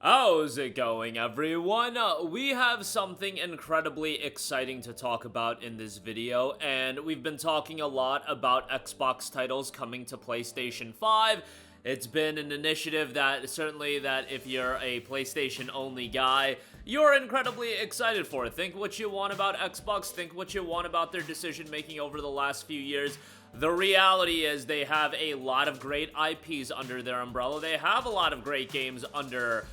How's it going, everyone? We have something incredibly exciting to talk about in this video, and we've been talking a lot about Xbox titles coming to PlayStation 5. It's been an initiative that if you're a PlayStation only guy, you're incredibly excited for it. Think what you want about Xbox, think what you want about their decision making over the last few years. The reality is they have a lot of great IPs under their umbrella. They have a lot of great games under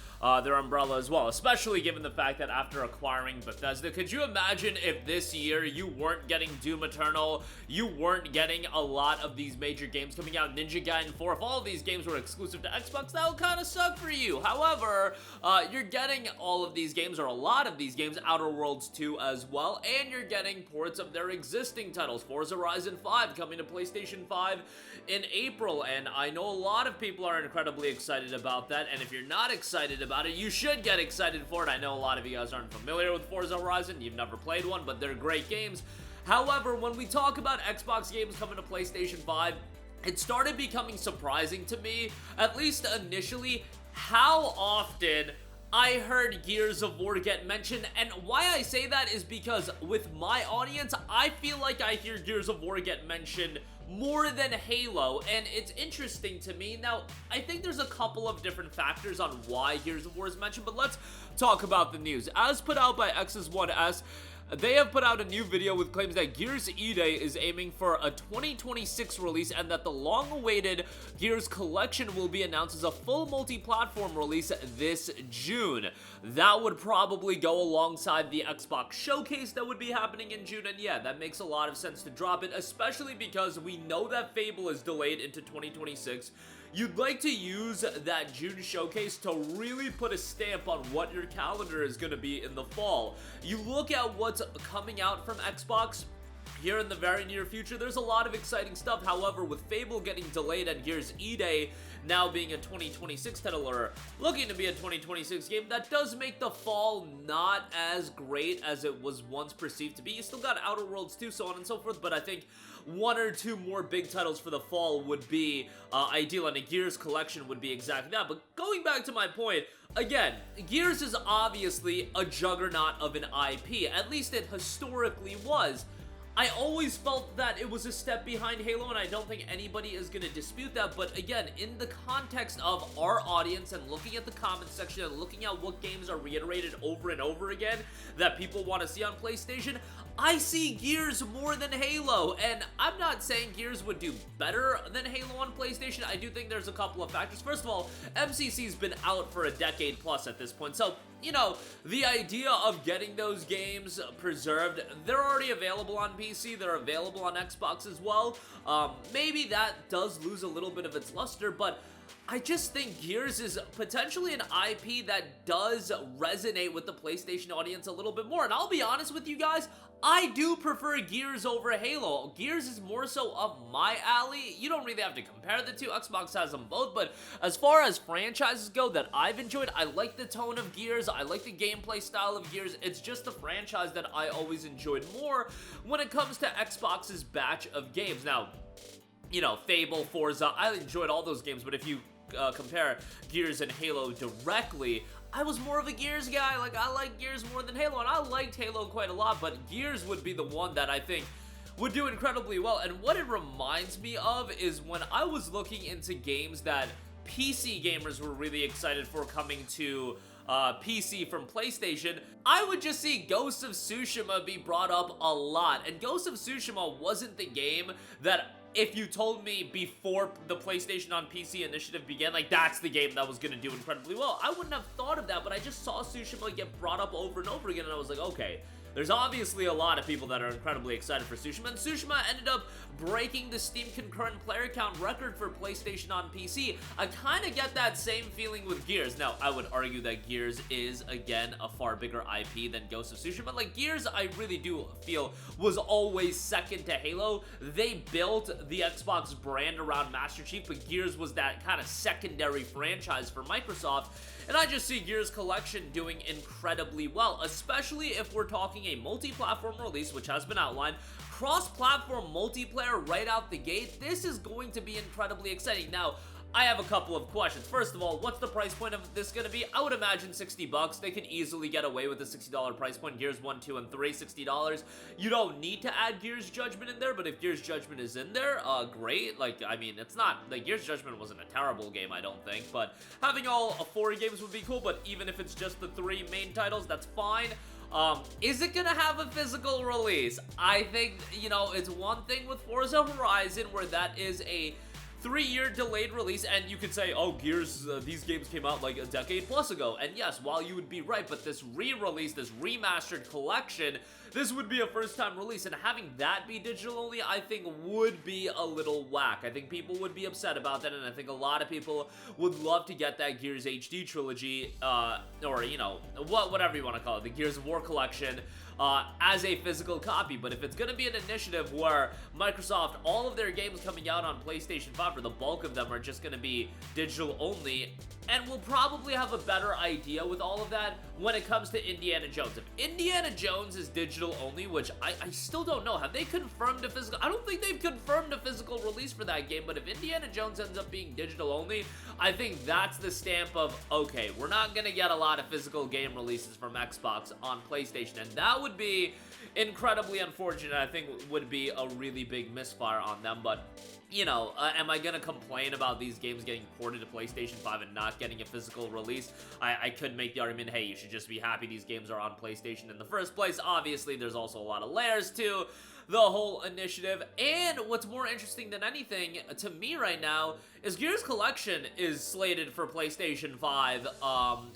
their umbrella as well, especially given the fact that after acquiring Bethesda, could you imagine if this year you weren't getting Doom Eternal, you weren't getting a lot of these major games coming out, Ninja Gaiden 4, if all of these games were exclusive to Xbox, that would kind of suck for you. However, you're getting all of these games, or a lot of these games, Outer Worlds 2 as well, and you're getting ports of their existing titles. Forza Horizon 5 coming to PlayStation 5 in April, and I know a lot of people are incredibly excited about that, and if you're not excited about it, you should get excited for it. I know a lot of you guys aren't familiar with Forza Horizon, you've never played one, but they're great games. However, when we talk about Xbox games coming to PlayStation 5, it started becoming surprising to me, at least initially, how often I heard Gears of War get mentioned. And why I say that is because with my audience, I feel like I hear Gears of War get mentioned more than Halo, and it's interesting to me. Now, I think there's a couple of different factors on why Gears of War is mentioned, but let's talk about the news. As put out by X's1S, they have put out a new video with claims that Gears E-Day is aiming for a 2026 release, and that the long-awaited Gears collection will be announced as a full multi-platform release this June. That would probably go alongside the Xbox Showcase that would be happening in June, and yeah, that makes a lot of sense to drop it, especially because we know that Fable is delayed into 2026. You'd like to use that June showcase to really put a stamp on what your calendar is going to be in the fall. You look at what's coming out from Xbox here in the very near future, there's a lot of exciting stuff. However, with Fable getting delayed and Gears E-Day now being a 2026 title, or looking to be a 2026 game, that does make the fall not as great as it was once perceived to be. You still got Outer Worlds 2, so on and so forth, but I think one or two more big titles for the fall would be ideal, and a Gears collection would be exactly that. But going back to my point, again, Gears is obviously a juggernaut of an IP, at least it historically was. I always felt that it was a step behind Halo, and I don't think anybody is going to dispute that, but again, in the context of our audience and looking at the comments section and looking at what games are reiterated over and over again that people want to see on PlayStation, I see Gears more than Halo, and I'm not saying Gears would do better than Halo on PlayStation. I do think there's a couple of factors. First of all, MCC's been out for a decade plus at this point, so you know, the idea of getting those games preserved, they're already available on PC, they're available on Xbox as well. Maybe that does lose a little bit of its luster, but I just think Gears is potentially an IP that does resonate with the PlayStation audience a little bit more. And I'll be honest with you guys, I do prefer Gears over Halo. Gears is more so up my alley. You don't really have to compare the two. Xbox has them both, but as far as franchises go that I've enjoyed, I like the tone of Gears. I like the gameplay style of Gears. It's just the franchise that I always enjoyed more when it comes to Xbox's batch of games. Now, you know, Fable, Forza, I enjoyed all those games, but if you compare Gears and Halo directly, I was more of a Gears guy. Like, I like Gears more than Halo, and I liked Halo quite a lot, but Gears would be the one that I think would do incredibly well. And what it reminds me of is when I was looking into games that PC gamers were really excited for coming to PC from PlayStation, I would just see Ghost of Tsushima be brought up a lot. And Ghost of Tsushima wasn't the game that, if you told me before the PlayStation on PC initiative began, like, that's the game that was going to do incredibly well, I wouldn't have thought of that, but I just saw Tsushima get brought up over and over again, and I was like, okay, there's obviously a lot of people that are incredibly excited for Tsushima, and Tsushima ended up breaking the Steam concurrent player count record for PlayStation on PC. I kind of get that same feeling with Gears. Now, I would argue that Gears is, again, a far bigger IP than Ghost of Tsushima. Like, Gears, I really do feel, was always second to Halo. They built the Xbox brand around Master Chief, but Gears was that kind of secondary franchise for Microsoft. And I just see Gears Collection doing incredibly well, especially if we're talking a multi-platform release, which has been outlined, cross-platform multiplayer right out the gate. This is going to be incredibly exciting. Now, I have a couple of questions. First of all, what's the price point of this gonna be? I would imagine $60. They could easily get away with a $60 price point. Gears 1, 2, and 3, $60. You don't need to add Gears Judgment in there, but if Gears Judgment is in there, great. Like, I mean, it's not, like, Gears Judgment wasn't a terrible game, I don't think, but having all 4 games would be cool, but even if it's just the 3 main titles, that's fine. Is it gonna have a physical release? I think, you know, it's one thing with Forza Horizon where that is a 3-year delayed release, and you could say, oh, Gears, these games came out like a decade plus ago, and yes, while you would be right, but this re-release, this remastered collection, this would be a first-time release, and having that be digital only, I think would be a little whack. I think people would be upset about that, and I think a lot of people would love to get that Gears HD trilogy, or, you know, whatever you want to call it, the Gears of War collection, as a physical copy. But if it's going to be an initiative where Microsoft, all of their games coming out on PlayStation 5, or the bulk of them, are just going to be digital only, and we'll probably have a better idea with all of that when it comes to Indiana Jones. If Indiana Jones is digital only, which I still don't know, have they confirmed a physical? I don't think they've confirmed a physical release for that game, but if Indiana Jones ends up being digital only, I think that's the stamp of, okay, we're not going to get a lot of physical game releases from Xbox on PlayStation, and that would be incredibly unfortunate. I think would be a really big misfire on them. But you know, am I gonna complain about these games getting ported to PlayStation 5 and not getting a physical release? I could make the argument, hey, you should just be happy these games are on PlayStation in the first place. Obviously, there's also a lot of layers to the whole initiative, and what's more interesting than anything to me right now is Gears Collection is slated for PlayStation 5,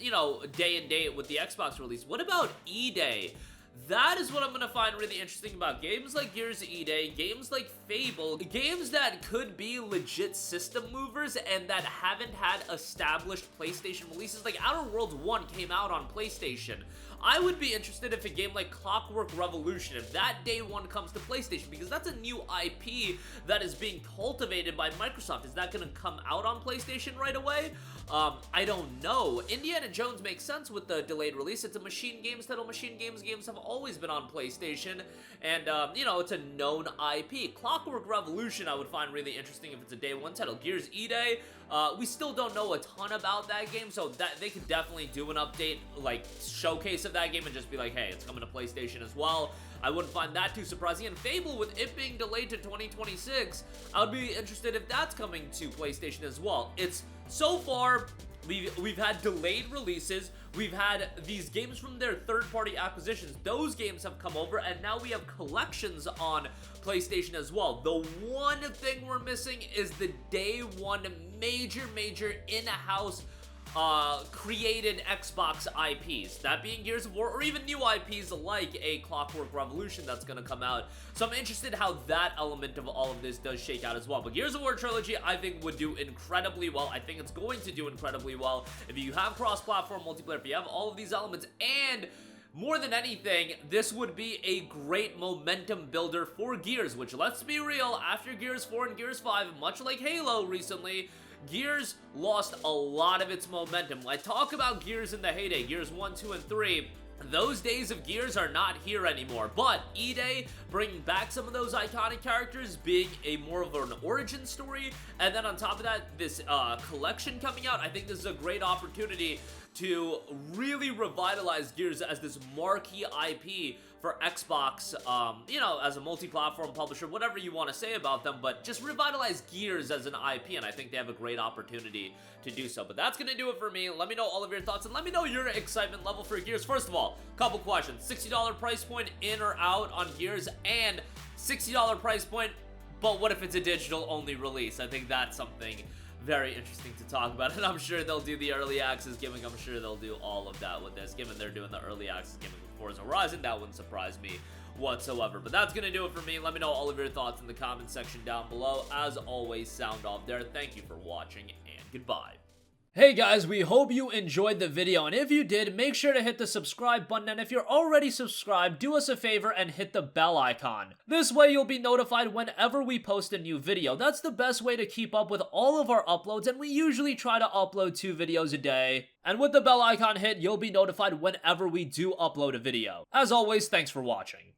you know, day and date with the Xbox release. What about E-Day? That is what I'm going to find really interesting about games like Gears E-Day, games like Fable, games that could be legit system movers and that haven't had established PlayStation releases. Like Outer Worlds 1 came out on PlayStation. I would be interested if a game like Clockwork Revolution, if that day one comes to PlayStation, because that's a new IP that is being cultivated by Microsoft. Is that going to come out on PlayStation right away? I don't know. Indiana Jones makes sense with the delayed release. It's a Machine Games title. Machine Games games have always been on PlayStation, and, you know, it's a known IP. Clockwork Revolution I would find really interesting if it's a day one title. Gears E-Day, we still don't know a ton about that game, so that they could definitely do an update, like, showcase of that game and just be like, hey, it's coming to PlayStation as well. I wouldn't find that too surprising. And Fable, with it being delayed to 2026, I would be interested if that's coming to PlayStation as well. It's, so far, we've had delayed releases, we've had these games from their third-party acquisitions, those games have come over, and now we have collections on PlayStation as well. The one thing we're missing is the day one major in-house created Xbox IPs, that being Gears of War, or even new IPs like a Clockwork Revolution that's gonna come out. So I'm interested how that element of all of this does shake out as well. But Gears of War Trilogy, I think, would do incredibly well. I think it's going to do incredibly well if you have cross-platform multiplayer, if you have all of these elements, and more than anything, this would be a great momentum builder for Gears, which, let's be real, after Gears 4 and Gears 5, much like Halo recently, Gears lost a lot of its momentum. I talk about Gears in the heyday, Gears 1, 2, and 3. Those days of Gears are not here anymore, but E-Day bringing back some of those iconic characters, being a more of an origin story, and then on top of that, this collection coming out, I think this is a great opportunity to really revitalize Gears as this marquee IP for Xbox, you know, as a multi-platform publisher, whatever you want to say about them, but just revitalize Gears as an IP, and I think they have a great opportunity to do so. But that's going to do it for me. Let me know all of your thoughts, and let me know your excitement level for Gears. First of all, couple questions. $60 price point in or out on Gears, and $60 price point, but what if it's a digital-only release? I think that's something very interesting to talk about, and I'm sure they'll do the early access gimmick. I'm sure they'll do all of that with this, given they're doing the early access gimmick with Forza Horizon. That wouldn't surprise me whatsoever. But that's gonna do it for me. Let me know all of your thoughts in the comment section down below. As always, sound off there. Thank you for watching, and goodbye. Hey guys, we hope you enjoyed the video, and if you did, make sure to hit the subscribe button, and if you're already subscribed, do us a favor and hit the bell icon. This way you'll be notified whenever we post a new video. That's the best way to keep up with all of our uploads, and we usually try to upload 2 videos a day. And with the bell icon hit, you'll be notified whenever we do upload a video. As always, thanks for watching.